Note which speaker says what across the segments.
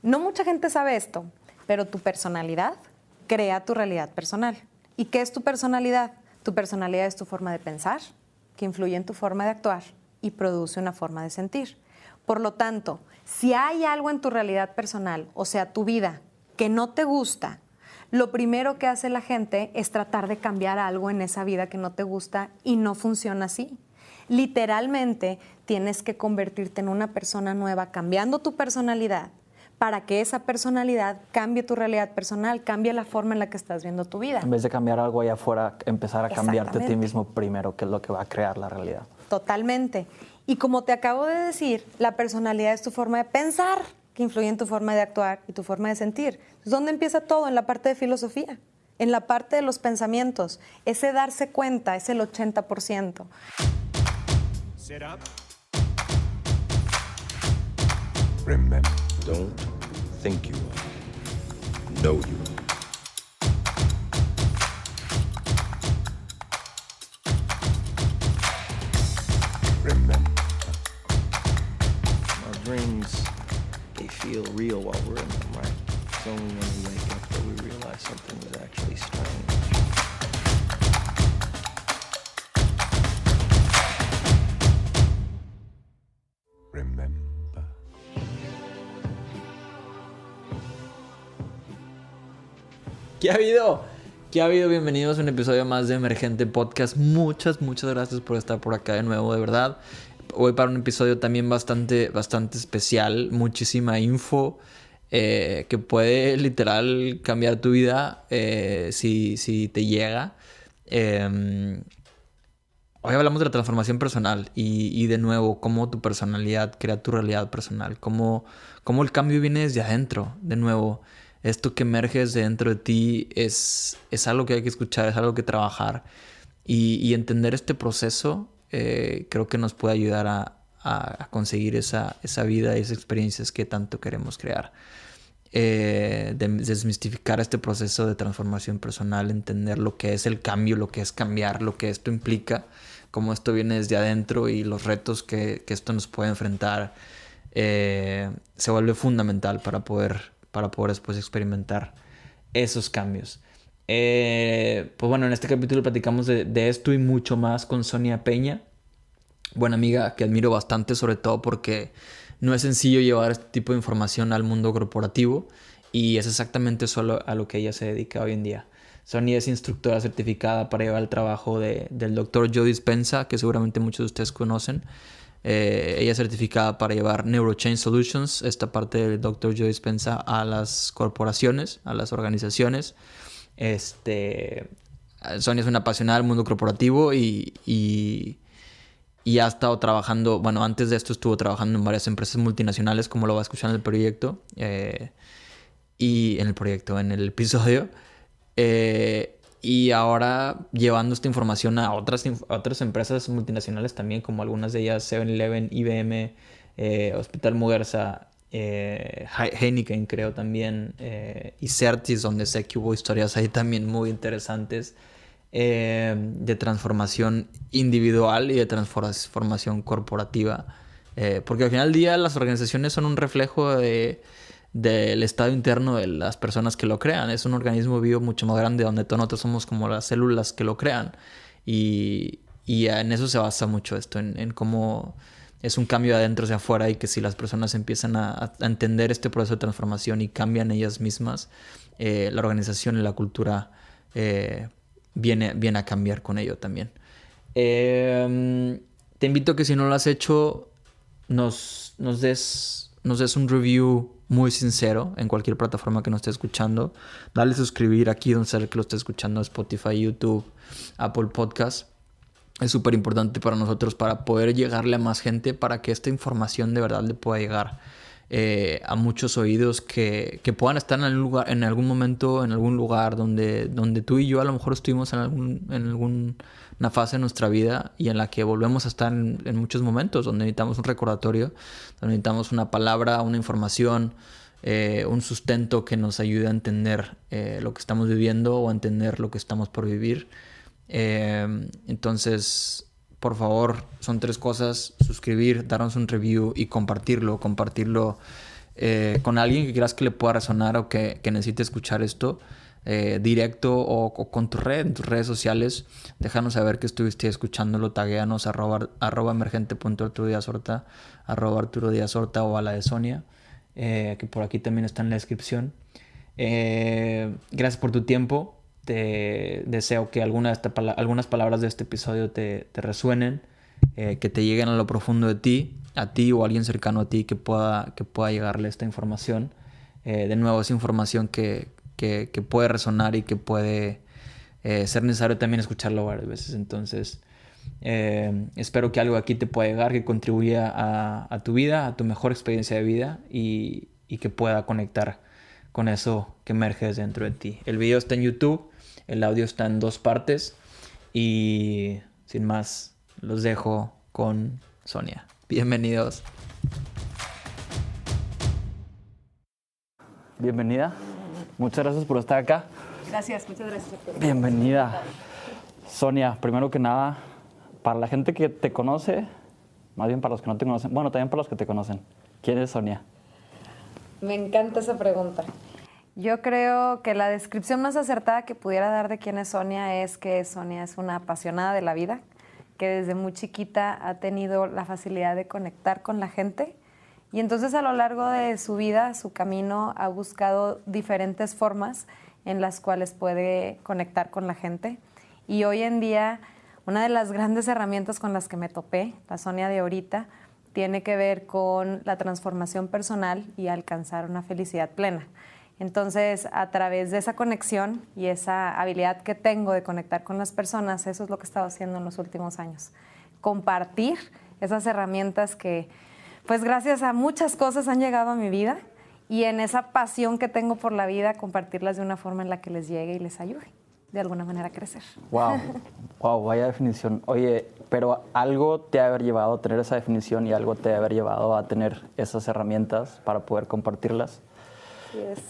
Speaker 1: No mucha gente sabe esto, pero tu personalidad crea tu realidad personal. ¿Y qué es tu personalidad? Tu personalidad es tu forma de pensar, que influye en tu forma de actuar y produce una forma de sentir. Por lo tanto, si hay algo en tu realidad personal, o sea, tu vida, que no te gusta, lo primero que hace la gente es tratar de cambiar algo en esa vida que no te gusta y no funciona así. Literalmente, tienes que convertirte en una persona nueva, cambiando tu personalidad, para que esa personalidad cambie tu realidad personal, cambie la forma en la que estás viendo tu vida.
Speaker 2: En vez de cambiar algo allá afuera, empezar a cambiarte a ti mismo primero, que es lo que va a crear la realidad.
Speaker 1: Totalmente. Y como te acabo de decir, la personalidad es tu forma de pensar, que influye en tu forma de actuar y tu forma de sentir. Entonces, ¿dónde empieza todo? En la parte de filosofía, en la parte de los pensamientos. Ese darse cuenta es el 80%.
Speaker 3: Sit up. Remember, don't think you are. Know you are. Remember.
Speaker 4: Our dreams, they feel real while we're in them, right? It's only when we wake up that we realize something is actually strange.
Speaker 3: Remember.
Speaker 2: ¿Qué ha habido? ¿Qué ha habido? Bienvenidos a un episodio más de Emergente Podcast. Muchas gracias por estar por acá de nuevo, de verdad. Hoy para un episodio también bastante especial. Muchísima info que puede literal cambiar tu vida si te llega. Hoy hablamos de la transformación personal y de nuevo, cómo tu personalidad crea tu realidad personal. Cómo el cambio viene desde adentro, de nuevo. Esto que emerge desde dentro de ti es algo que hay que escuchar, es algo que trabajar. Y entender este proceso creo que nos puede ayudar a conseguir esa vida y esas experiencias que tanto queremos crear. Desmistificar este proceso de transformación personal, entender lo que es el cambio, lo que es cambiar, lo que esto implica, cómo esto viene desde adentro y los retos que esto nos puede enfrentar, se vuelve fundamental para poder después experimentar esos cambios. Pues bueno, en este capítulo platicamos de esto y mucho más con Sonia Peña, buena amiga que admiro bastante, sobre todo porque no es sencillo llevar este tipo de información al mundo corporativo y es exactamente solo a lo que ella se dedica hoy en día. Sonia es instructora certificada para llevar el trabajo del Dr. Joe Dispenza, que seguramente muchos de ustedes conocen. Ella es certificada para llevar NeuroChange Solutions, esta parte del Dr. Joe Dispenza, a las corporaciones, a las organizaciones. Sonia es una apasionada del mundo corporativo y ha estado trabajando, bueno, antes de esto estuvo trabajando en varias empresas multinacionales, como lo va a escuchar en el proyecto, en el episodio. Y ahora llevando esta información a otras empresas multinacionales también, como algunas de ellas 7-Eleven, IBM, Hospital Muguerza, Heineken creo también, y Certis, donde sé que hubo historias ahí también muy interesantes de transformación individual y de transformación corporativa. Porque al final del día las organizaciones son un reflejo del estado interno de las personas que lo crean. Es un organismo vivo mucho más grande donde todos nosotros somos como las células que lo crean. Y en eso se basa mucho esto, en cómo es un cambio de adentro hacia afuera y que si las personas empiezan a entender este proceso de transformación y cambian ellas mismas, la organización y la cultura viene a cambiar con ello también. Te invito a que si no lo has hecho, nos des un review muy sincero en cualquier plataforma que nos esté escuchando. Dale suscribir aquí donde sea que lo esté escuchando, Spotify, YouTube, Apple Podcast. Es súper importante para nosotros para poder llegarle a más gente, para que esta información de verdad le pueda llegar a muchos oídos que puedan estar en algún momento, en algún lugar donde tú y yo a lo mejor estuvimos en alguna fase de nuestra vida y en la que volvemos a estar en muchos momentos, donde necesitamos un recordatorio, donde necesitamos una palabra, una información, un sustento que nos ayude a entender lo que estamos viviendo o a entender lo que estamos por vivir. Entonces, por favor, son 3 cosas: suscribir, darnos un review y compartirlo con alguien que quieras que le pueda resonar o que necesite escuchar esto, directo o con tus redes sociales, déjanos saber que estuviste escuchándolo, taguéanos arroba emergente.arturo_díaz_horta, @Arturo Díaz Horta o a la de Sonia, que por aquí también está en la descripción. Gracias por tu tiempo. Te deseo que algunas palabras de este episodio te resuenen, que te lleguen a lo profundo de ti, a ti o a alguien cercano a ti que pueda llegarle esta información. De nuevo, es información que puede resonar y que puede ser necesario también escucharlo varias veces. Entonces, espero que algo aquí te pueda llegar, que contribuya a tu vida, a tu mejor experiencia de vida y que pueda conectar con eso que emerge dentro de ti. El video está en YouTube, el audio está en 2 partes y sin más, los dejo con Sonia. Bienvenidos.
Speaker 5: Bienvenida. Muchas gracias por estar acá.
Speaker 1: Gracias, muchas gracias.
Speaker 5: Bienvenida. Sonia, primero que nada, para la gente que te conoce, más bien para los que no te conocen, bueno, también para los que te conocen, ¿quién es Sonia?
Speaker 1: Me encanta esa pregunta. Yo creo que la descripción más acertada que pudiera dar de quién es Sonia es que Sonia es una apasionada de la vida, que desde muy chiquita ha tenido la facilidad de conectar con la gente y entonces a lo largo de su vida, su camino, ha buscado diferentes formas en las cuales puede conectar con la gente. Y hoy en día, una de las grandes herramientas con las que me topé, la Sonia de ahorita, tiene que ver con la transformación personal y alcanzar una felicidad plena. Entonces, a través de esa conexión y esa habilidad que tengo de conectar con las personas, eso es lo que he estado haciendo en los últimos años. Compartir esas herramientas que, pues gracias a muchas cosas han llegado a mi vida y en esa pasión que tengo por la vida, compartirlas de una forma en la que les llegue y les ayude de alguna manera a crecer.
Speaker 5: Wow, vaya definición. Oye, pero algo te ha haber llevado a tener esa definición y algo te ha haber llevado a tener esas herramientas para poder compartirlas.
Speaker 1: Yes.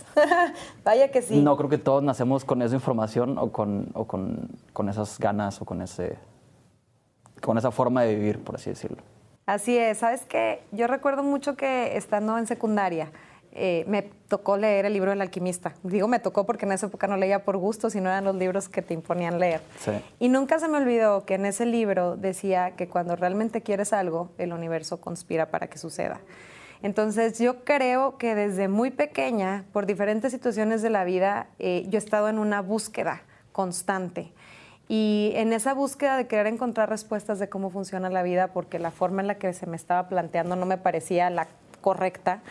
Speaker 1: Vaya que sí.
Speaker 5: No creo que todos nacemos con esa información o con esas ganas o con esa forma de vivir, por así decirlo.
Speaker 1: Así es. ¿Sabes qué? Yo recuerdo mucho que estando en secundaria me tocó leer el libro del alquimista. Digo me tocó porque en esa época no leía por gusto, sino eran los libros que te imponían leer.
Speaker 5: Sí.
Speaker 1: Y nunca se me olvidó que en ese libro decía que cuando realmente quieres algo, el universo conspira para que suceda. Entonces yo creo que desde muy pequeña, por diferentes situaciones de la vida, yo he estado en una búsqueda constante. Y en esa búsqueda de querer encontrar respuestas de cómo funciona la vida, porque la forma en la que se me estaba planteando no me parecía la correcta,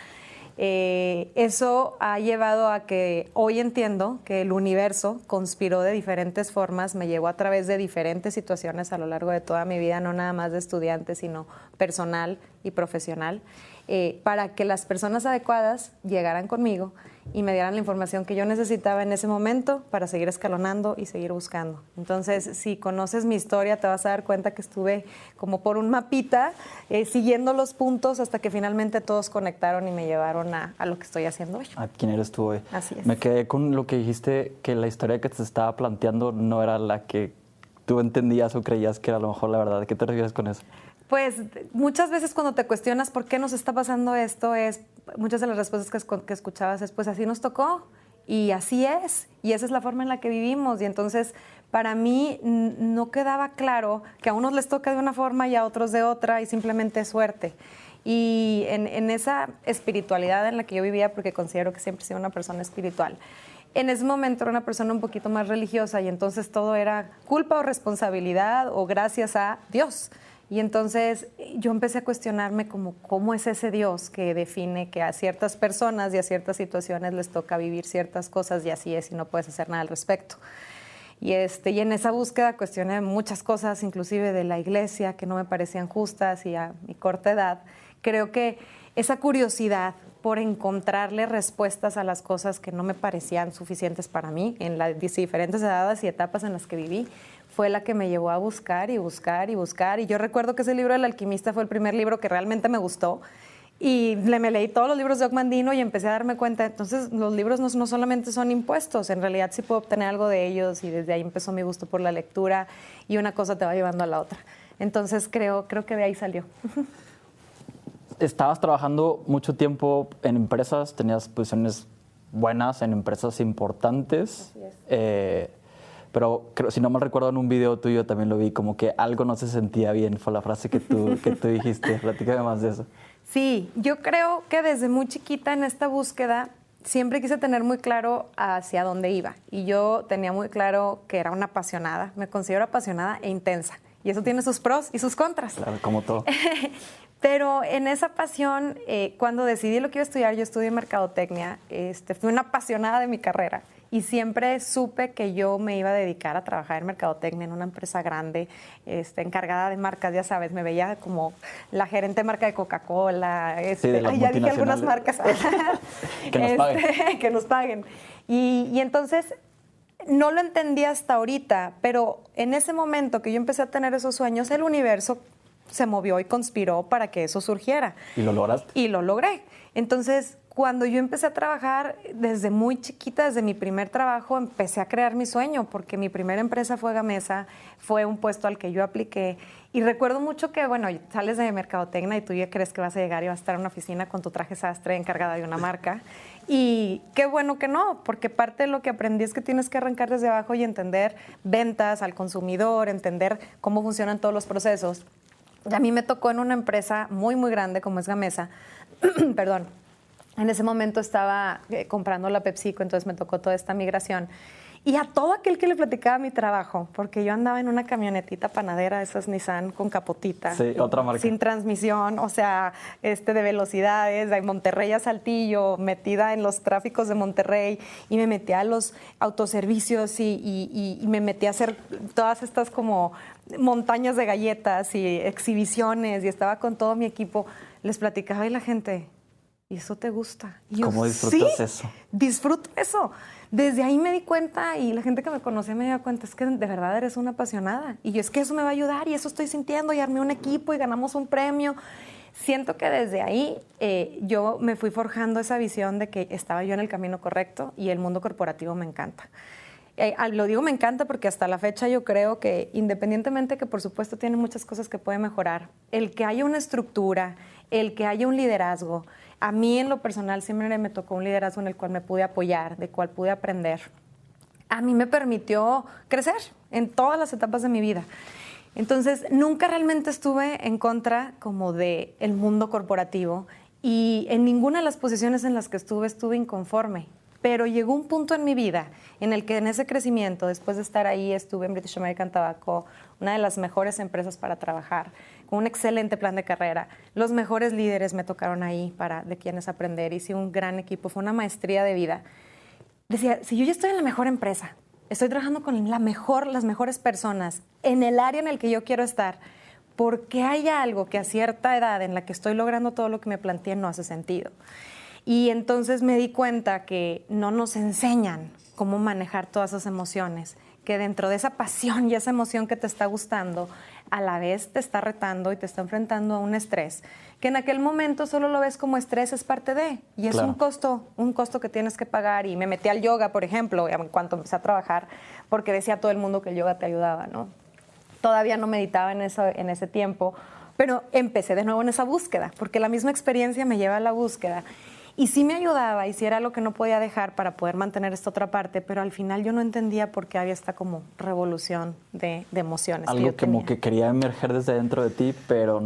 Speaker 1: eso ha llevado a que hoy entiendo que el universo conspiró de diferentes formas, me llevó a través de diferentes situaciones a lo largo de toda mi vida, no nada más de estudiante, sino personal y profesional, para que las personas adecuadas llegaran conmigo y me dieran la información que yo necesitaba en ese momento para seguir escalonando y seguir buscando. Entonces, si conoces mi historia, te vas a dar cuenta que estuve como por un mapita, siguiendo los puntos hasta que finalmente todos conectaron y me llevaron a lo que estoy haciendo hoy.
Speaker 5: ¿A quién eres tú hoy?
Speaker 1: Así es.
Speaker 5: Me quedé con lo que dijiste, que la historia que te estaba planteando no era la que tú entendías o creías que era a lo mejor la verdad. ¿A qué te refieres con eso?
Speaker 1: Pues muchas veces cuando te cuestionas por qué nos está pasando esto, muchas de las respuestas que escuchabas es pues así nos tocó y así es y esa es la forma en la que vivimos y entonces para mí no quedaba claro que a unos les toca de una forma y a otros de otra y simplemente es suerte. Y en esa espiritualidad en la que yo vivía, porque considero que siempre he sido una persona espiritual, en ese momento era una persona un poquito más religiosa y entonces todo era culpa o responsabilidad o gracias a Dios. Y entonces yo empecé a cuestionarme como cómo es ese Dios que define que a ciertas personas y a ciertas situaciones les toca vivir ciertas cosas y así es y no puedes hacer nada al respecto. Y en esa búsqueda cuestioné muchas cosas, inclusive de la iglesia, que no me parecían justas y a mi corta edad. Creo que esa curiosidad por encontrarle respuestas a las cosas que no me parecían suficientes para mí en las diferentes edades y etapas en las que viví, fue la que me llevó a buscar y buscar y buscar. Y yo recuerdo que ese libro del alquimista fue el primer libro que realmente me gustó. Y me leí todos los libros de Ogmandino y empecé a darme cuenta, entonces los libros no solamente son impuestos, en realidad sí puedo obtener algo de ellos y desde ahí empezó mi gusto por la lectura y una cosa te va llevando a la otra. Entonces creo que de ahí salió.
Speaker 5: estabas trabajando mucho tiempo en empresas, tenías posiciones buenas en empresas importantes.
Speaker 1: Así es.
Speaker 5: Pero si no mal recuerdo, en un video tuyo también lo vi, como que algo no se sentía bien, fue la frase que tú dijiste. Platícame más de eso.
Speaker 1: Sí, yo creo que desde muy chiquita en esta búsqueda siempre quise tener muy claro hacia dónde iba. Y yo tenía muy claro que era una apasionada. Me considero apasionada e intensa. Y eso tiene sus pros y sus contras.
Speaker 5: Claro, como todo.
Speaker 1: Pero en esa pasión, cuando decidí lo que iba a estudiar, yo estudié mercadotecnia, fui una apasionada de mi carrera y siempre supe que yo me iba a dedicar a trabajar en mercadotecnia en una empresa grande, encargada de marcas, ya sabes, me veía como la gerente de marca de Coca-Cola,
Speaker 5: Sí, de las
Speaker 1: ya dije algunas
Speaker 5: multinacionales.
Speaker 1: marcas.
Speaker 5: Que nos paguen.
Speaker 1: Que nos paguen. Y entonces no lo entendí hasta ahorita, pero en ese momento que yo empecé a tener esos sueños, el universo se movió y conspiró para que eso surgiera.
Speaker 5: ¿Y lo lograste?
Speaker 1: Y lo logré. Entonces, cuando yo empecé a trabajar desde muy chiquita, desde mi primer trabajo, empecé a crear mi sueño, porque mi primera empresa fue Gamesa, fue un puesto al que yo apliqué. Y recuerdo mucho que, bueno, sales de mercadotecnia y tú ya crees que vas a llegar y vas a estar en una oficina con tu traje sastre encargada de una marca. Y qué bueno que no, porque parte de lo que aprendí es que tienes que arrancar desde abajo y entender ventas al consumidor, entender cómo funcionan todos los procesos. Y a mí me tocó en una empresa muy, muy grande como es Gamesa, perdón, en ese momento estaba comprando la PepsiCo, entonces me tocó toda esta migración. Y a todo aquel que le platicaba mi trabajo, porque yo andaba en una camionetita panadera, esas Nissan con capotita.
Speaker 5: Sí, otra marca.
Speaker 1: Sin transmisión, o sea, de velocidades, de Monterrey a Saltillo, metida en los tráficos de Monterrey, y me metía a los autoservicios y me metí a hacer todas estas como montañas de galletas y exhibiciones, y estaba con todo mi equipo. Les platicaba y la gente, ¿y eso te gusta? Y yo,
Speaker 5: ¿cómo disfrutas
Speaker 1: sí,
Speaker 5: eso?
Speaker 1: Disfruto eso. Desde ahí me di cuenta y la gente que me conocía me dio cuenta, es que de verdad eres una apasionada. Y yo, es que eso me va a ayudar y eso estoy sintiendo, y armé un equipo y ganamos un premio. Siento que desde ahí yo me fui forjando esa visión de que estaba yo en el camino correcto y el mundo corporativo me encanta. Lo digo me encanta porque hasta la fecha yo creo que independientemente que por supuesto tiene muchas cosas que puede mejorar, el que haya una estructura, el que haya un liderazgo, a mí en lo personal siempre me tocó un liderazgo en el cual me pude apoyar, del cual pude aprender. A mí me permitió crecer en todas las etapas de mi vida. Entonces, nunca realmente estuve en contra como de el mundo corporativo y en ninguna de las posiciones en las que estuve inconforme. Pero llegó un punto en mi vida en el que en ese crecimiento, después de estar ahí, estuve en British American Tobacco, una de las mejores empresas para trabajar, con un excelente plan de carrera. Los mejores líderes me tocaron ahí de quienes aprender. Hice un gran equipo, fue una maestría de vida. Decía, si yo ya estoy en la mejor empresa, estoy trabajando con las mejores personas, en el área en el que yo quiero estar, ¿por qué hay algo que a cierta edad en la que estoy logrando todo lo que me planteé no hace sentido? Y entonces me di cuenta que no nos enseñan cómo manejar todas esas emociones, que dentro de esa pasión y esa emoción que te está gustando, a la vez te está retando y te está enfrentando a un estrés, que en aquel momento solo lo ves como estrés, es parte de, y es
Speaker 5: Claro.
Speaker 1: un costo que tienes que pagar. Y me metí al yoga, por ejemplo, en cuanto empecé a trabajar, porque decía todo el mundo que el yoga te ayudaba, ¿no? Todavía no meditaba en ese tiempo, pero empecé de nuevo en esa búsqueda, porque la misma experiencia me lleva a la búsqueda. Y sí me ayudaba, y sí era lo que no podía dejar para poder mantener esta otra parte, pero al final yo no entendía por qué había esta como revolución de emociones.
Speaker 5: Algo
Speaker 1: que yo
Speaker 5: como
Speaker 1: tenía.
Speaker 5: que quería emerger desde dentro de ti, pero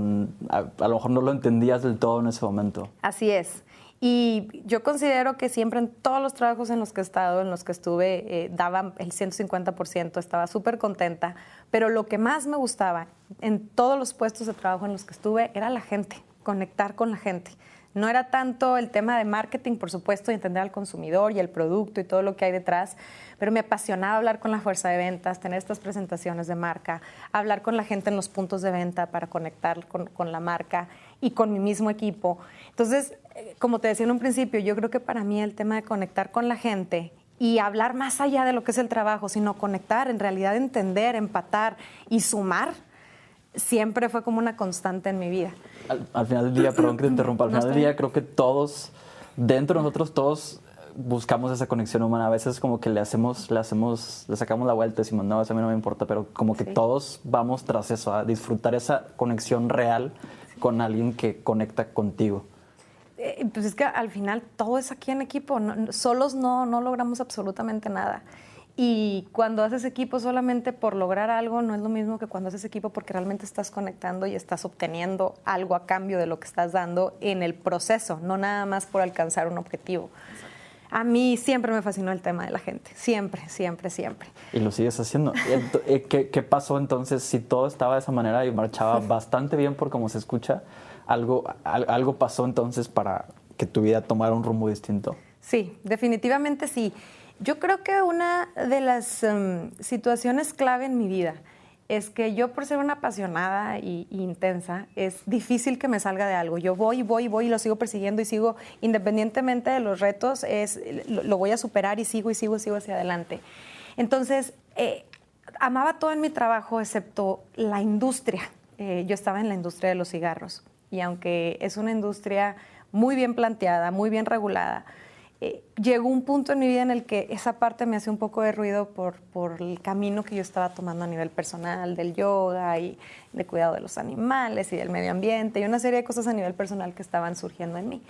Speaker 5: a lo mejor no lo entendías del todo en ese momento.
Speaker 1: Así es. Y yo considero que siempre en todos los trabajos en los que he estado, en los que estuve, daba el 150%, estaba súper contenta, pero lo que más me gustaba en todos los puestos de trabajo en los que estuve era la gente, conectar con la gente. No era tanto el tema de marketing, por supuesto, y entender al consumidor y el producto y todo lo que hay detrás, pero me apasionaba hablar con la fuerza de ventas, tener estas presentaciones de marca, hablar con la gente en los puntos de venta para conectar con la marca y con mi mismo equipo. Entonces, como te decía en un principio, yo creo que para mí el tema de conectar con la gente y hablar más allá de lo que es el trabajo, sino conectar, en realidad entender, empatar y sumar, siempre fue como una constante en mi vida.
Speaker 5: Al final del día, perdón que te interrumpa, al final del día creo que todos, dentro de nosotros todos buscamos esa conexión humana. A veces como que le sacamos la vuelta y decimos, no, eso a mí no me importa, pero como que
Speaker 1: Sí.
Speaker 5: todos vamos tras eso, a disfrutar esa conexión real con alguien que conecta contigo.
Speaker 1: Pues es que al final todo es aquí en equipo. Solos no logramos absolutamente nada. Y cuando haces equipo solamente por lograr algo, no es lo mismo que cuando haces equipo porque realmente estás conectando y estás obteniendo algo a cambio de lo que estás dando en el proceso, no nada más por alcanzar un objetivo. A mí siempre me fascinó el tema de la gente, siempre, siempre, siempre.
Speaker 5: Y lo sigues haciendo. ¿Qué pasó entonces si todo estaba de esa manera y marchaba bastante bien por como se escucha? ¿Algo pasó entonces para que tu vida tomara un rumbo distinto?
Speaker 1: Sí, definitivamente sí. Yo creo que una de las situaciones clave en mi vida es que yo, por ser una apasionada y intensa, es difícil que me salga de algo. Yo voy y lo sigo persiguiendo y sigo, independientemente de los retos, lo voy a superar y sigo hacia adelante. Entonces, amaba todo en mi trabajo excepto la industria. Yo estaba en la industria de los cigarros y aunque es una industria muy bien planteada, muy bien regulada, llegó un punto en mi vida en el que esa parte me hacía un poco de ruido por el camino que yo estaba tomando a nivel personal del yoga y de cuidado de los animales y del medio ambiente y una serie de cosas a nivel personal que estaban surgiendo en mí.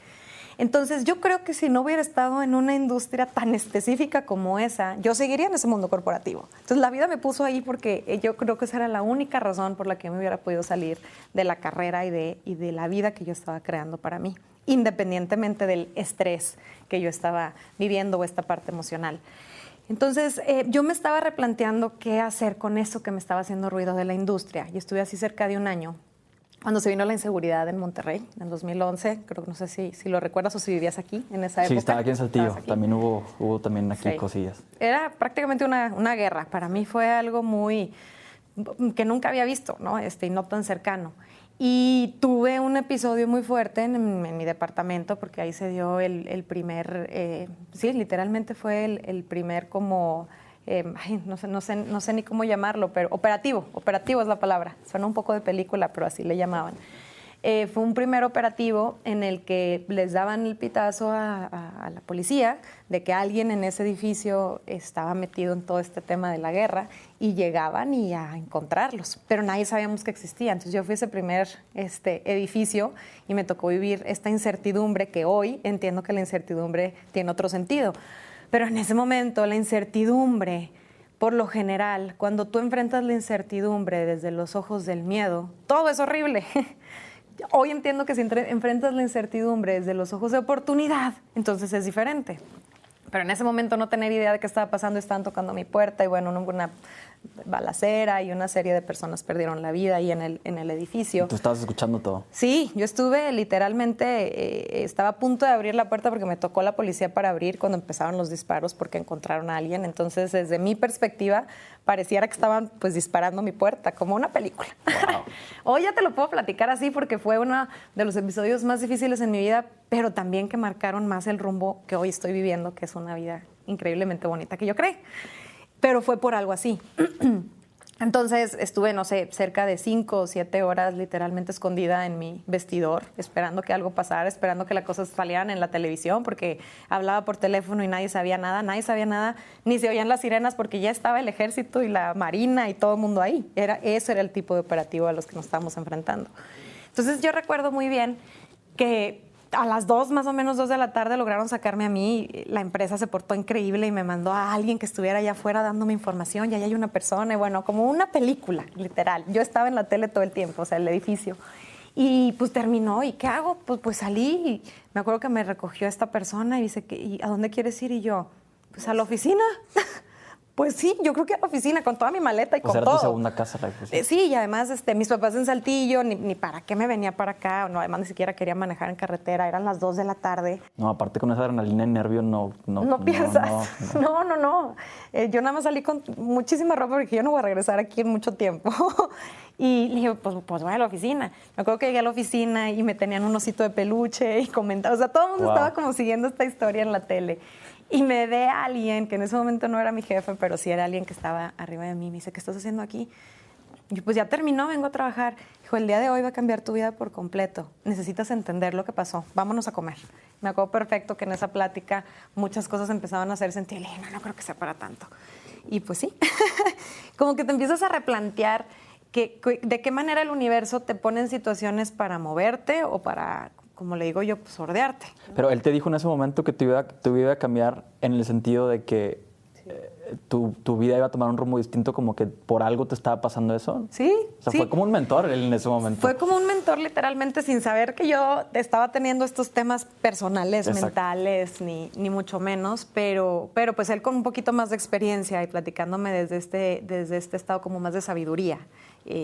Speaker 1: Entonces yo creo que si no hubiera estado en una industria tan específica como esa, yo seguiría en ese mundo corporativo. Entonces la vida me puso ahí porque yo creo que esa era la única razón por la que me hubiera podido salir de la carrera y de la vida que yo estaba creando para mí, independientemente del estrés que yo estaba viviendo o esta parte emocional. Entonces, yo me estaba replanteando qué hacer con eso que me estaba haciendo ruido de la industria. Y estuve así cerca de un año, cuando se vino la inseguridad en Monterrey, en 2011. Creo que no sé si lo recuerdas o si vivías aquí en esa época.
Speaker 5: Sí, estaba aquí en Saltillo.
Speaker 1: Aquí.
Speaker 5: También hubo también aquí
Speaker 1: Sí.
Speaker 5: cosillas.
Speaker 1: Era prácticamente una guerra. Para mí fue algo que nunca había visto, ¿no? Y no tan cercano. Y tuve un episodio muy fuerte en mi departamento porque ahí se dio el primer, sí, literalmente fue el primer como, no sé ni cómo llamarlo, pero operativo es la palabra. Suena un poco de película, pero así le llamaban. Fue un primer operativo en el que les daban el pitazo a la policía de que alguien en ese edificio estaba metido en todo este tema de la guerra y llegaban y a encontrarlos, pero nadie sabíamos que existía. Entonces yo fui a ese primer edificio y me tocó vivir esta incertidumbre que hoy entiendo que la incertidumbre tiene otro sentido, pero en ese momento la incertidumbre, por lo general, cuando tú enfrentas la incertidumbre desde los ojos del miedo, todo es horrible. Hoy entiendo que si enfrentas la incertidumbre desde los ojos de oportunidad, entonces es diferente. Pero en ese momento no tener idea de qué estaba pasando, estaban tocando mi puerta y bueno, una balacera y una serie de personas perdieron la vida ahí en el edificio.
Speaker 5: Tú estabas escuchando todo.
Speaker 1: Sí, yo estuve literalmente, estaba a punto de abrir la puerta porque me tocó la policía para abrir cuando empezaron los disparos porque encontraron a alguien. Entonces, desde mi perspectiva, pareciera que estaban pues disparando mi puerta, como una película.
Speaker 5: Wow.
Speaker 1: Hoy ya te lo puedo platicar así porque fue uno de los episodios más difíciles en mi vida, pero también que marcaron más el rumbo que hoy estoy viviendo, que es una vida increíblemente bonita que yo creé. Pero fue por algo así. Entonces estuve, no sé, cerca de 5 o 7 horas literalmente escondida en mi vestidor, esperando que algo pasara, esperando que las cosas salieran en la televisión, porque hablaba por teléfono y nadie sabía nada, ni se oían las sirenas porque ya estaba el ejército y la marina y todo el mundo ahí. Ese era el tipo de operativo a los que nos estábamos enfrentando. Entonces yo recuerdo muy bien que a las 2, más o menos 2 de la tarde, lograron sacarme a mí. La empresa se portó increíble y me mandó a alguien que estuviera allá afuera dándome información. Y ahí hay una persona, y bueno, como una película, literal. Yo estaba en la tele todo el tiempo, o sea, el edificio. Y pues terminó, ¿y qué hago? Pues salí y me acuerdo que me recogió esta persona y dice, ¿y a dónde quieres ir? Y yo, pues a la oficina. Pues sí, yo creo que a la oficina, con toda mi maleta y con
Speaker 5: Era
Speaker 1: todo.
Speaker 5: tu segunda casa la oficina.
Speaker 1: Sí, y además mis papás en Saltillo, ni para qué me venía para acá, no, además ni siquiera quería manejar en carretera, eran las 2 de la tarde.
Speaker 5: No, aparte con esa adrenalina y nervio no
Speaker 1: piensas. No. Yo nada más salí con muchísima ropa porque yo no voy a regresar aquí en mucho tiempo. Y le dije, pues voy a la oficina. Me acuerdo que llegué a la oficina y me tenían un osito de peluche y comentaba, o sea, todo el mundo estaba como siguiendo esta historia en la tele. Y me ve a alguien, que en ese momento no era mi jefe, pero sí era alguien que estaba arriba de mí. Me dice, ¿qué estás haciendo aquí? Y yo, pues ya terminó, vengo a trabajar. Dijo, el día de hoy va a cambiar tu vida por completo. Necesitas entender lo que pasó. Vámonos a comer. Me acuerdo perfecto que en esa plática muchas cosas empezaban a hacer sentido. Le dije, no creo que sea para tanto. Y pues sí, como que te empiezas a replantear de qué manera el universo te pone en situaciones para moverte o para, como le digo yo, pues sordearte.
Speaker 5: Pero él te dijo en ese momento que tu vida iba a cambiar en el sentido de que tu vida iba a tomar un rumbo distinto, como que por algo te estaba pasando eso.
Speaker 1: Sí.
Speaker 5: O sea,
Speaker 1: sí.
Speaker 5: fue como un mentor él en ese momento.
Speaker 1: Fue como un mentor literalmente sin saber que yo estaba teniendo estos temas personales,
Speaker 5: Exacto.
Speaker 1: mentales, ni mucho menos, pero pues él con un poquito más de experiencia y platicándome desde este estado como más de sabiduría.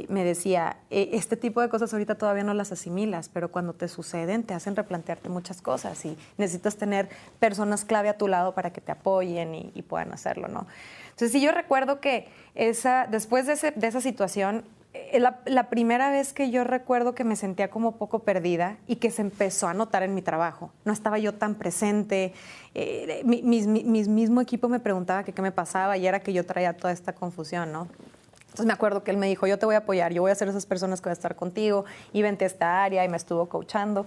Speaker 1: Me decía, este tipo de cosas ahorita todavía no las asimilas, pero cuando te suceden te hacen replantearte muchas cosas y necesitas tener personas clave a tu lado para que te apoyen y puedan hacerlo, ¿no? Entonces sí, yo recuerdo que después de esa situación, la primera vez que yo recuerdo que me sentía como poco perdida y que se empezó a notar en mi trabajo. No estaba yo tan presente, mi mismo equipo me preguntaba qué me pasaba y era que yo traía toda esta confusión, ¿no? Entonces me acuerdo que él me dijo, yo te voy a apoyar, yo voy a ser esas personas que voy a estar contigo, y vente a esta área, y me estuvo coachando.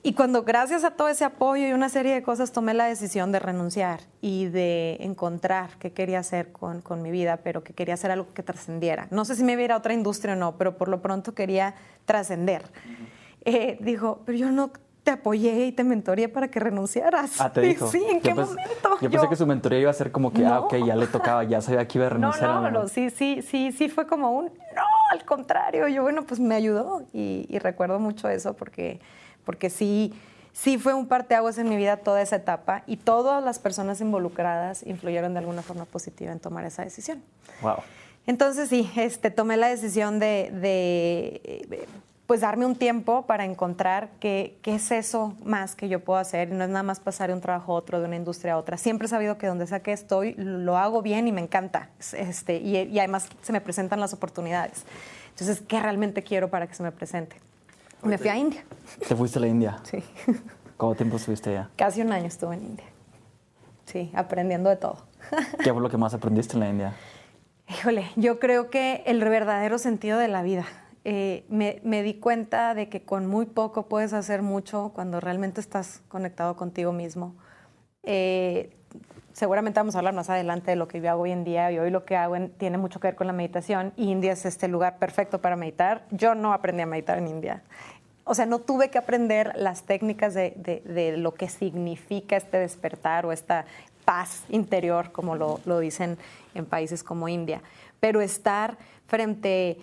Speaker 1: Y cuando gracias a todo ese apoyo y una serie de cosas tomé la decisión de renunciar y de encontrar qué quería hacer con mi vida, pero que quería hacer algo que trascendiera. No sé si me iba a ir a otra industria o no, pero por lo pronto quería trascender. Dijo, pero yo no te apoyé y te mentoreé para que renunciaras.
Speaker 5: Ah, te dijo.
Speaker 1: Sí, ¿en qué momento?
Speaker 5: Yo pensé que su mentoría iba a ser como que,
Speaker 1: No.
Speaker 5: ok, ya le tocaba, ya sabía que iba a renunciar.
Speaker 1: No, sí fue como no, al contrario. Yo, bueno, pues me ayudó y recuerdo mucho eso porque sí fue un parteaguas en mi vida toda esa etapa y todas las personas involucradas influyeron de alguna forma positiva en tomar esa decisión.
Speaker 5: Wow.
Speaker 1: Entonces sí, tomé la decisión de pues darme un tiempo para encontrar qué es eso más que yo puedo hacer. No es nada más pasar de un trabajo a otro, de una industria a otra. Siempre he sabido que donde sea que estoy, lo hago bien y me encanta. Y además se me presentan las oportunidades. Entonces, ¿qué realmente quiero para que se me presente? Me fui a India.
Speaker 5: ¿Te fuiste a la India?
Speaker 1: Sí.
Speaker 5: ¿Cuánto tiempo estuviste allá?
Speaker 1: Casi un año estuve en India. Sí, aprendiendo de todo.
Speaker 5: ¿Qué fue lo que más aprendiste en la India?
Speaker 1: Híjole, yo creo que el verdadero sentido de la vida. Me di cuenta de que con muy poco puedes hacer mucho cuando realmente estás conectado contigo mismo. Seguramente vamos a hablar más adelante de lo que yo hago hoy en día y hoy lo que hago tiene mucho que ver con la meditación. India es este lugar perfecto para meditar. Yo no aprendí a meditar en India. O sea, no tuve que aprender las técnicas de lo que significa este despertar o esta paz interior, como lo dicen en países como India. Pero estar frente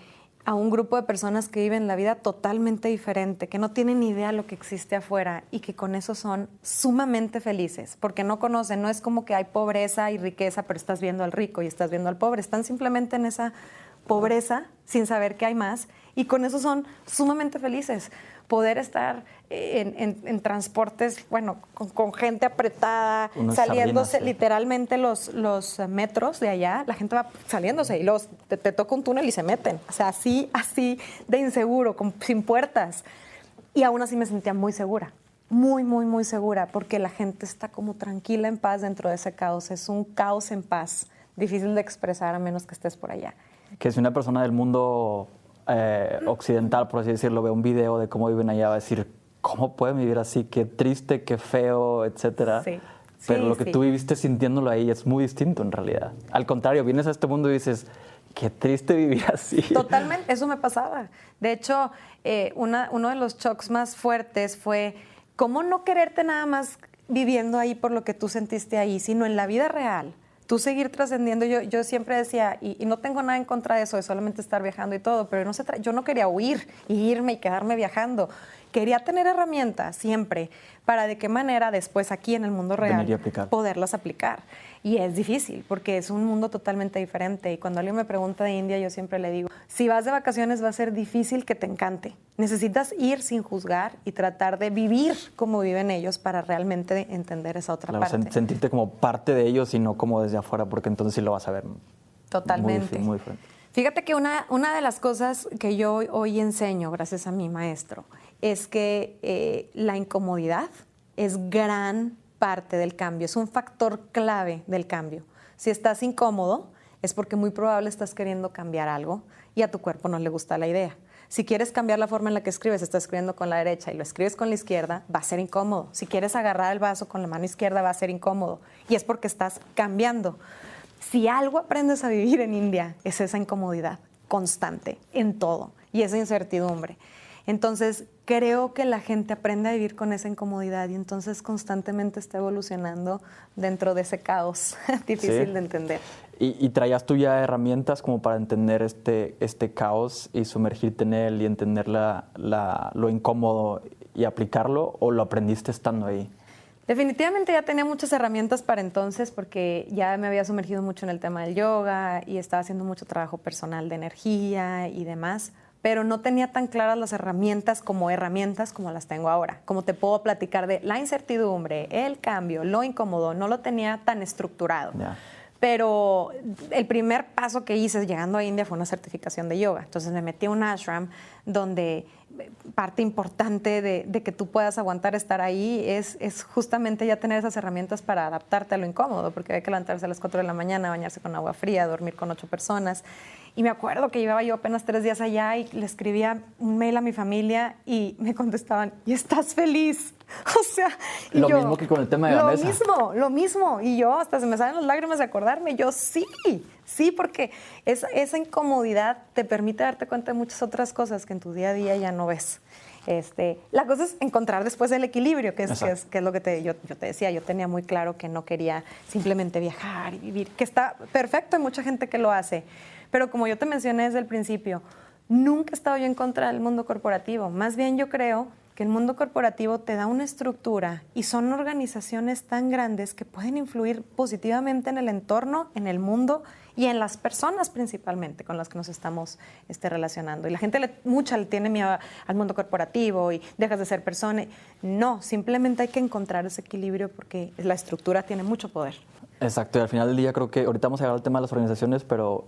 Speaker 1: a un grupo de personas que viven la vida totalmente diferente, que no tienen ni idea de lo que existe afuera y que con eso son sumamente felices, porque no conocen, no es como que hay pobreza y riqueza, pero estás viendo al rico y estás viendo al pobre, están simplemente en esa pobreza sin saber que hay más y con eso son sumamente felices. Poder estar en transportes, bueno, con gente apretada,
Speaker 5: Unas
Speaker 1: saliéndose
Speaker 5: sardinas, sí.
Speaker 1: literalmente los metros de allá, la gente va saliéndose y luego te toca un túnel y se meten. O sea, así de inseguro, sin puertas. Y aún así me sentía muy segura, muy, muy, muy segura, porque la gente está como tranquila, en paz dentro de ese caos. Es un caos en paz, difícil de expresar a menos que estés por allá.
Speaker 5: Que si una persona del mundo occidental, por así decirlo, ve un video de cómo viven allá, va a decir, ¿cómo pueden vivir así? Qué triste, qué feo, etcétera.
Speaker 1: Sí.
Speaker 5: Pero
Speaker 1: Sí,
Speaker 5: lo que
Speaker 1: sí.
Speaker 5: tú viviste sintiéndolo ahí es muy distinto en realidad. Al contrario, vienes a este mundo y dices, qué triste vivir así.
Speaker 1: Totalmente, eso me pasaba. De hecho, uno de los shocks más fuertes fue cómo no quererte nada más viviendo ahí por lo que tú sentiste ahí, sino en la vida real. Tú seguir trascendiendo. Yo siempre decía, y no tengo nada en contra de eso, de solamente estar viajando y todo, pero yo no quería huir y irme y quedarme viajando. Quería tener herramientas siempre para de qué manera después aquí en el mundo real
Speaker 5: Venir y aplicar.
Speaker 1: poderlas aplicar. Y es difícil porque es un mundo totalmente diferente. Y cuando alguien me pregunta de India, yo siempre le digo, si vas de vacaciones va a ser difícil que te encante. Necesitas ir sin juzgar y tratar de vivir como viven ellos para realmente entender esa otra
Speaker 5: Claro,
Speaker 1: parte.
Speaker 5: sentirte como parte de ellos y no como desde afuera, porque entonces sí lo vas a ver.
Speaker 1: Totalmente.
Speaker 5: Muy diferente.
Speaker 1: Fíjate que una de las cosas que yo hoy enseño, gracias a mi maestro, es que la incomodidad es gran parte del cambio, es un factor clave del cambio. Si estás incómodo, es porque muy probable estás queriendo cambiar algo y a tu cuerpo no le gusta la idea. Si quieres cambiar la forma en la que escribes, estás escribiendo con la derecha y lo escribes con la izquierda, va a ser incómodo. Si quieres agarrar el vaso con la mano izquierda, va a ser incómodo. Y es porque estás cambiando. Si algo aprendes a vivir en India, es esa incomodidad constante en todo y esa incertidumbre. Entonces, creo que la gente aprende a vivir con esa incomodidad y entonces constantemente está evolucionando dentro de ese caos difícil
Speaker 5: Sí.
Speaker 1: de entender.
Speaker 5: ¿Y traías tú ya herramientas como para entender este caos y sumergirte en él y entender lo incómodo y aplicarlo, o lo aprendiste estando ahí?
Speaker 1: Definitivamente ya tenía muchas herramientas para entonces porque ya me había sumergido mucho en el tema del yoga y estaba haciendo mucho trabajo personal de energía y demás, pero no tenía tan claras las herramientas como las tengo ahora. Como te puedo platicar de la incertidumbre, el cambio, lo incómodo, no lo tenía tan estructurado.
Speaker 5: Ya.
Speaker 1: Pero el primer paso que hice llegando a India fue una certificación de yoga. Entonces me metí a un ashram donde parte importante de que tú puedas aguantar estar ahí es justamente ya tener esas herramientas para adaptarte a lo incómodo, porque hay que levantarse a las 4 de la mañana, bañarse con agua fría, dormir con 8 personas. Y me acuerdo que llevaba yo apenas 3 días allá y le escribía un mail a mi familia y me contestaban, ¿y estás feliz? O sea, y
Speaker 5: Lo
Speaker 1: yo,
Speaker 5: mismo que con el tema de Vanessa.
Speaker 1: Lo mismo. Y yo hasta se me salen las lágrimas de acordarme. Yo sí, porque esa incomodidad te permite darte cuenta de muchas otras cosas que en tu día a día ya no ves. La cosa es encontrar después el equilibrio, que es lo que yo te decía. Yo tenía muy claro que no quería simplemente viajar y vivir, que está perfecto, hay mucha gente que lo hace. Pero como yo te mencioné desde el principio, nunca he estado yo en contra del mundo corporativo. Más bien yo creo que el mundo corporativo te da una estructura y son organizaciones tan grandes que pueden influir positivamente en el entorno, en el mundo y en las personas principalmente con las que nos estamos relacionando. Y la gente mucha le tiene miedo al mundo corporativo y dejas de ser persona. No, simplemente hay que encontrar ese equilibrio porque la estructura tiene mucho poder.
Speaker 5: Exacto, y al final del día creo que ahorita vamos a llegar al tema de las organizaciones, pero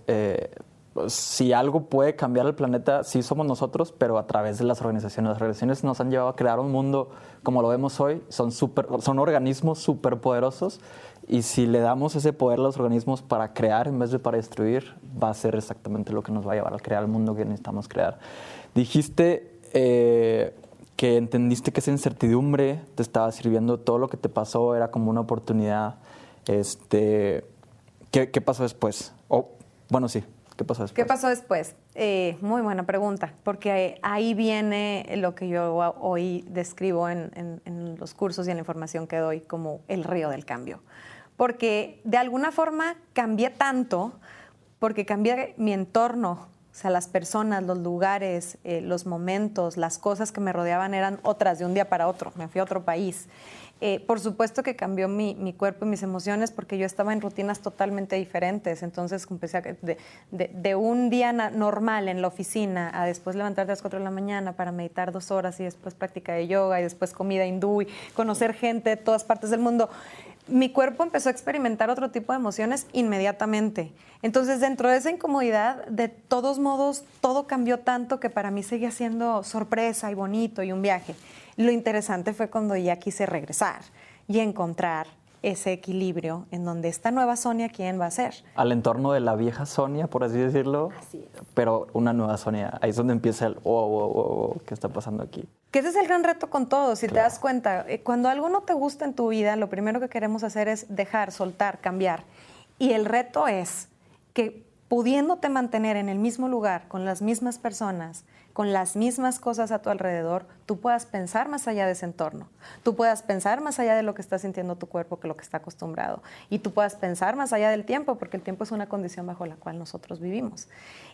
Speaker 5: si algo puede cambiar el planeta, sí somos nosotros, pero a través de las organizaciones. Las organizaciones nos han llevado a crear un mundo como lo vemos hoy, son organismos súper poderosos, y si le damos ese poder a los organismos para crear en vez de para destruir, va a ser exactamente lo que nos va a llevar a crear el mundo que necesitamos crear. Dijiste que entendiste que esa incertidumbre te estaba sirviendo, todo lo que te pasó era como una oportunidad. ¿Qué pasó después? Bueno, sí, ¿qué pasó después?
Speaker 1: ¿Qué pasó después? Muy buena pregunta, porque ahí viene lo que yo hoy describo en los cursos y en la información que doy como el río del cambio. Porque de alguna forma cambié tanto, porque cambié mi entorno, o sea, las personas, los lugares, los momentos, las cosas que me rodeaban eran otras de un día para otro. Me fui a otro país. Por supuesto que cambió mi cuerpo y mis emociones porque yo estaba en rutinas totalmente diferentes. Entonces empecé de un día normal en la oficina a después levantarte a las 4 de la mañana para meditar 2 horas y después práctica de yoga y después comida hindú y conocer gente de todas partes del mundo. Mi cuerpo empezó a experimentar otro tipo de emociones inmediatamente. Entonces, dentro de esa incomodidad, de todos modos, todo cambió tanto que para mí seguía siendo sorpresa y bonito y un viaje. Lo interesante fue cuando ya quise regresar y encontrar ese equilibrio en donde esta nueva Sonia, ¿quién va a ser?
Speaker 5: Al entorno de la vieja Sonia, por así decirlo.
Speaker 1: Así es.
Speaker 5: Pero una nueva Sonia. Ahí es donde empieza el ¿qué está pasando aquí?
Speaker 1: Que ese es el gran reto con todo, si te das cuenta. Cuando algo no te gusta en tu vida, lo primero que queremos hacer es dejar, soltar, cambiar. Y el reto es que pudiéndote mantener en el mismo lugar, con las mismas personas, con las mismas cosas a tu alrededor, tú puedas pensar más allá de ese entorno. Tú puedas pensar más allá de lo que está sintiendo tu cuerpo, que lo que está acostumbrado. Y tú puedas pensar más allá del tiempo, porque el tiempo es una condición bajo la cual nosotros vivimos.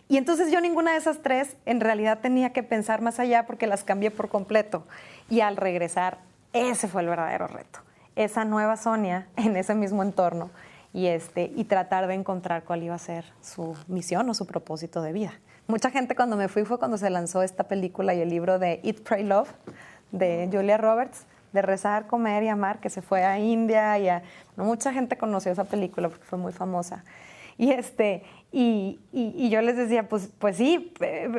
Speaker 1: Y entonces yo ninguna de esas tres en realidad tenía que pensar más allá porque las cambié por completo. Y al regresar, ese fue el verdadero reto. Esa nueva Sonia en ese mismo entorno y tratar de encontrar cuál iba a ser su misión o su propósito de vida. Mucha gente cuando me fui fue cuando se lanzó esta película y el libro de Eat, Pray, Love de Julia Roberts, de rezar, comer y amar, que se fue a India mucha gente conoció esa película porque fue muy famosa. Y yo les decía, pues sí,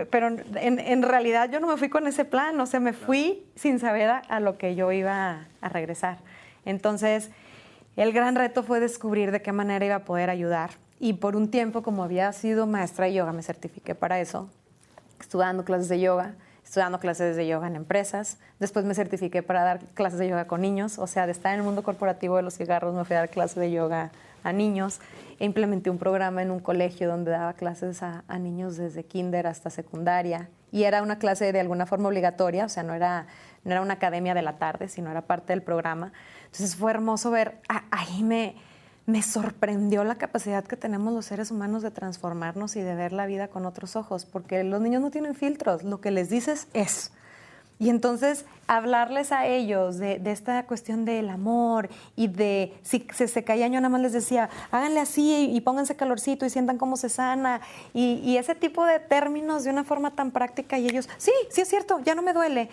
Speaker 1: pero en realidad yo no me fui con ese plan, o sea, me fui sin saber a lo que yo iba a regresar. Entonces, el gran reto fue descubrir de qué manera iba a poder ayudar. Y por un tiempo, como había sido maestra de yoga, me certifiqué para eso, Estuve dando clases de yoga. Estuve dando clases de yoga en empresas. Después me certifiqué para dar clases de yoga con niños. O sea, de estar en el mundo corporativo de los cigarros, me fui a dar clases de yoga a niños. E implementé un programa en un colegio donde daba clases a niños desde kinder hasta secundaria. Y era una clase de alguna forma obligatoria, o sea, no era una academia de la tarde, sino era parte del programa. Entonces fue hermoso ver, ahí me sorprendió la capacidad que tenemos los seres humanos de transformarnos y de ver la vida con otros ojos, porque los niños no tienen filtros, lo que les dices es. Y entonces hablarles a ellos de esta cuestión del amor y de, si se caían, yo nada más les decía, háganle así y pónganse calorcito y sientan cómo se sana y ese tipo de términos de una forma tan práctica y ellos, sí es cierto, ya no me duele.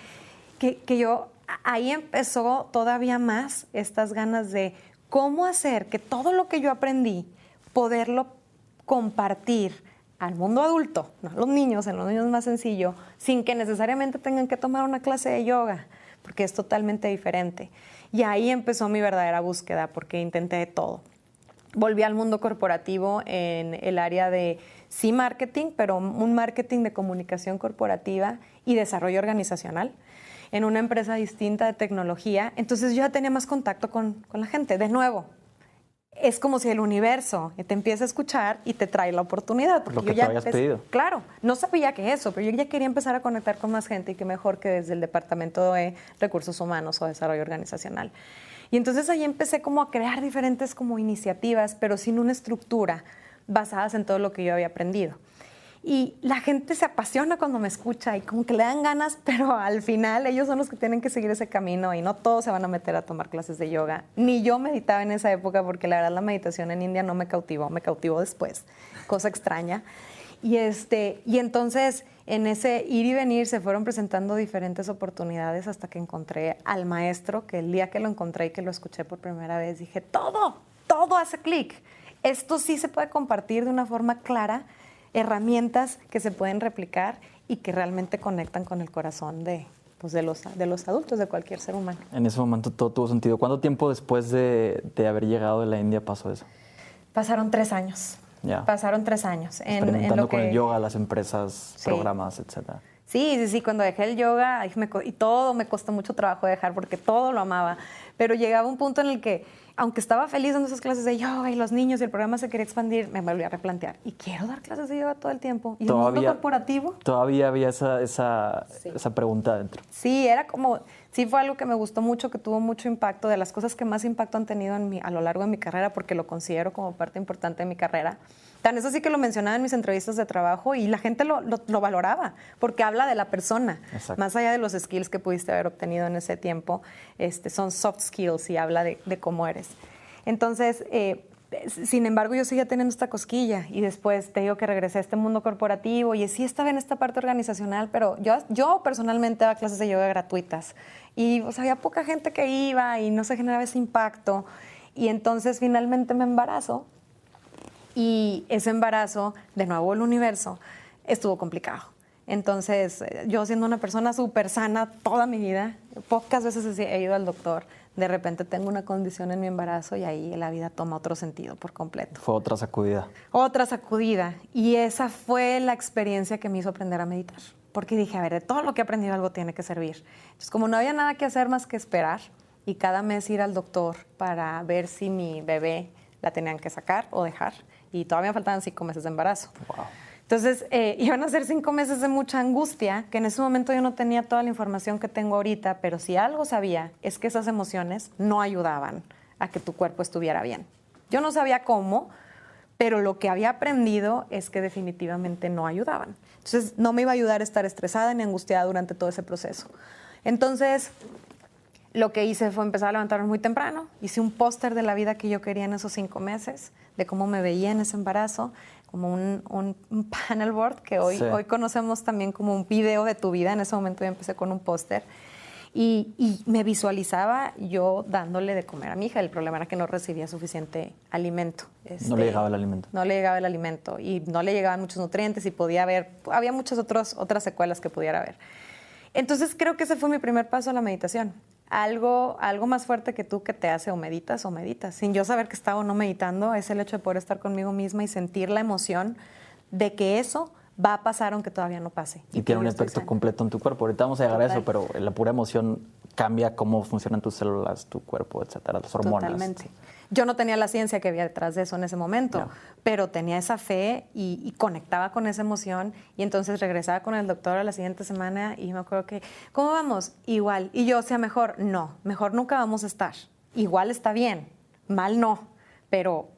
Speaker 1: Que yo, ahí empezó todavía más estas ganas de cómo hacer que todo lo que yo aprendí, poderlo compartir al mundo adulto, no a los niños, en los niños es más sencillo, sin que necesariamente tengan que tomar una clase de yoga, porque es totalmente diferente. Y ahí empezó mi verdadera búsqueda, porque intenté de todo. Volví al mundo corporativo en el área de, sí, marketing, pero un marketing de comunicación corporativa y desarrollo organizacional, en una empresa distinta de tecnología. Entonces yo ya tenía más contacto con la gente. De nuevo, es como si el universo te empieza a escuchar y te trae la oportunidad. Porque
Speaker 5: Lo que
Speaker 1: yo ya
Speaker 5: te habías pedido.
Speaker 1: Claro, no sabía que eso, pero yo ya quería empezar a conectar con más gente y qué mejor que desde el Departamento de Recursos Humanos o Desarrollo Organizacional. Y entonces ahí empecé como a crear diferentes como iniciativas, pero sin una estructura, basadas en todo lo que yo había aprendido. Y la gente se apasiona cuando me escucha y como que le dan ganas, pero al final ellos son los que tienen que seguir ese camino y no todos se van a meter a tomar clases de yoga. Ni yo meditaba en esa época porque la verdad la meditación en India no me cautivó después, cosa extraña. Y entonces en ese ir y venir se fueron presentando diferentes oportunidades hasta que encontré al maestro, que el día que lo encontré y que lo escuché por primera vez dije, todo hace clic. Esto sí se puede compartir de una forma clara, herramientas que se pueden replicar y que realmente conectan con el corazón de los adultos, de cualquier ser humano.
Speaker 5: En ese momento todo tuvo sentido. ¿Cuánto tiempo después de haber llegado de la India pasó eso?
Speaker 1: Pasaron 3 años.
Speaker 5: Ya.
Speaker 1: Pasaron 3 años.
Speaker 5: Experimentando con el yoga, las empresas,
Speaker 1: Sí.
Speaker 5: programas, etcétera.
Speaker 1: Sí, cuando dejé el yoga, y todo me costó mucho trabajo dejar porque todo lo amaba, pero llegaba un punto en el que, aunque estaba feliz dando esas clases de yoga y los niños y el programa se quería expandir, me volví a replantear, ¿y quiero dar clases de yoga todo el tiempo? ¿Y el mundo corporativo?
Speaker 5: Todavía había esa pregunta dentro.
Speaker 1: Sí, sí fue algo que me gustó mucho, que tuvo mucho impacto, de las cosas que más impacto han tenido a lo largo de mi carrera, porque lo considero como parte importante de mi carrera. Tan eso sí que lo mencionaba en mis entrevistas de trabajo y la gente lo valoraba, porque habla de la persona.
Speaker 5: Exacto.
Speaker 1: Más allá de los skills que pudiste haber obtenido en ese tiempo, son soft skills y habla de cómo eres. Entonces, sin embargo, yo seguía teniendo esta cosquilla y después te digo que regresé a este mundo corporativo y sí estaba en esta parte organizacional, pero yo personalmente daba clases de yoga gratuitas y había poca gente que iba y no se generaba ese impacto. Y entonces finalmente me embarazo. Y ese embarazo, de nuevo el universo, estuvo complicado. Entonces, yo siendo una persona súper sana toda mi vida, pocas veces he ido al doctor, de repente tengo una condición en mi embarazo y ahí la vida toma otro sentido por completo.
Speaker 5: Fue otra sacudida.
Speaker 1: Otra sacudida. Y esa fue la experiencia que me hizo aprender a meditar. Porque dije, a ver, de todo lo que he aprendido algo tiene que servir. Entonces, como no había nada que hacer más que esperar y cada mes ir al doctor para ver si mi bebé la tenían que sacar o dejar, y todavía me faltaban 5 meses de embarazo.
Speaker 5: Wow.
Speaker 1: Entonces, iban a ser 5 meses de mucha angustia, que en ese momento yo no tenía toda la información que tengo ahorita, pero si algo sabía es que esas emociones no ayudaban a que tu cuerpo estuviera bien. Yo no sabía cómo, pero lo que había aprendido es que definitivamente no ayudaban. Entonces, no me iba a ayudar a estar estresada ni angustiada durante todo ese proceso. Entonces, lo que hice fue empezar a levantarme muy temprano. Hice un póster de la vida que yo quería en esos 5 meses, de cómo me veía en ese embarazo, como un panel board que hoy conocemos también como un video de tu vida. En ese momento yo empecé con un póster y me visualizaba yo dándole de comer a mi hija. El problema era que no recibía suficiente alimento.
Speaker 5: No le llegaba el alimento.
Speaker 1: No le llegaba el alimento y no le llegaban muchos nutrientes y había muchas otras secuelas que pudiera haber. Entonces creo que ese fue mi primer paso a la meditación. Algo más fuerte que tú que te hace o meditas, sin yo saber que estaba o no meditando, es el hecho de poder estar conmigo misma y sentir la emoción de que eso va a pasar aunque todavía no pase.
Speaker 5: Y tiene un
Speaker 1: yo estoy
Speaker 5: efecto
Speaker 1: sana.
Speaker 5: completo en tu cuerpo. Ahorita vamos a llegar a
Speaker 1: Total.
Speaker 5: eso, pero la pura emoción cambia cómo funcionan tus células, tu cuerpo, etcétera, las hormonas.
Speaker 1: Totalmente. Yo no tenía la ciencia que había detrás de eso en ese momento,
Speaker 5: No.
Speaker 1: pero tenía esa fe y conectaba con esa emoción, y entonces regresaba con el doctor a la siguiente semana y me acuerdo que, ¿cómo vamos? Igual. Y yo, o sea, mejor mejor nunca vamos a estar. Igual está bien, mal no. Pero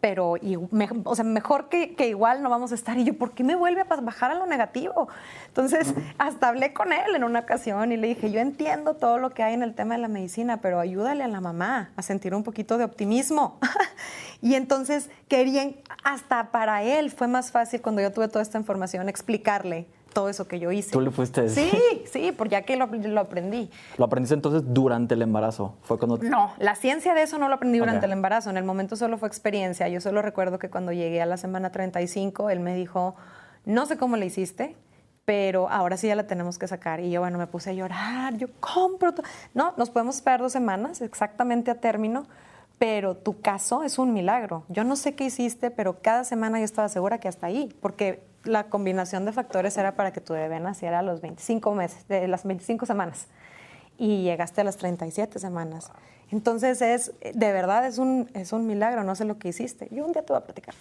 Speaker 1: o sea, mejor que igual no vamos a estar. Y yo, ¿por qué me vuelve a bajar a lo negativo? Entonces, hasta hablé con él en una ocasión y le dije, yo entiendo todo lo que hay en el tema de la medicina, pero ayúdale a la mamá a sentir un poquito de optimismo. Y entonces, hasta para él fue más fácil cuando yo tuve toda esta información explicarle todo eso que yo hice.
Speaker 5: Tú le fuiste a decir.
Speaker 1: Sí, porque ya que lo aprendí.
Speaker 5: ¿Lo aprendiste entonces durante el embarazo? Fue cuando...
Speaker 1: No, la ciencia de eso no lo aprendí durante
Speaker 5: Ok.
Speaker 1: el embarazo. En el momento solo fue experiencia. Yo solo recuerdo que cuando llegué a la semana 35, él me dijo, no sé cómo le hiciste, pero ahora sí ya la tenemos que sacar. Y yo, bueno, me puse a llorar. Yo compro todo. No, nos podemos esperar 2 semanas exactamente a término, pero tu caso es un milagro. Yo no sé qué hiciste, pero cada semana yo estaba segura que hasta ahí, porque la combinación de factores era para que tu bebé naciera a los 25 meses, de las 25 semanas. Y llegaste a las 37 semanas. Entonces, de verdad es un milagro, no sé lo que hiciste. Yo un día te voy a platicar.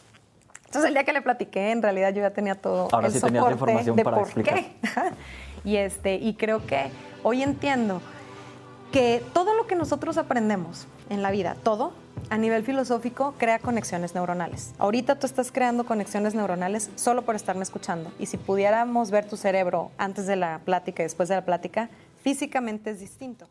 Speaker 1: Entonces, el día que le platiqué, en realidad yo ya tenía todo
Speaker 5: Ahora
Speaker 1: el
Speaker 5: sí tenías la
Speaker 1: soporte
Speaker 5: información
Speaker 1: de
Speaker 5: para
Speaker 1: por
Speaker 5: explicar.
Speaker 1: qué. Y creo que hoy entiendo que todo lo que nosotros aprendemos en la vida, todo, a nivel filosófico, crea conexiones neuronales. Ahorita tú estás creando conexiones neuronales solo por estarme escuchando. Y si pudiéramos ver tu cerebro antes de la plática y después de la plática, físicamente es distinto.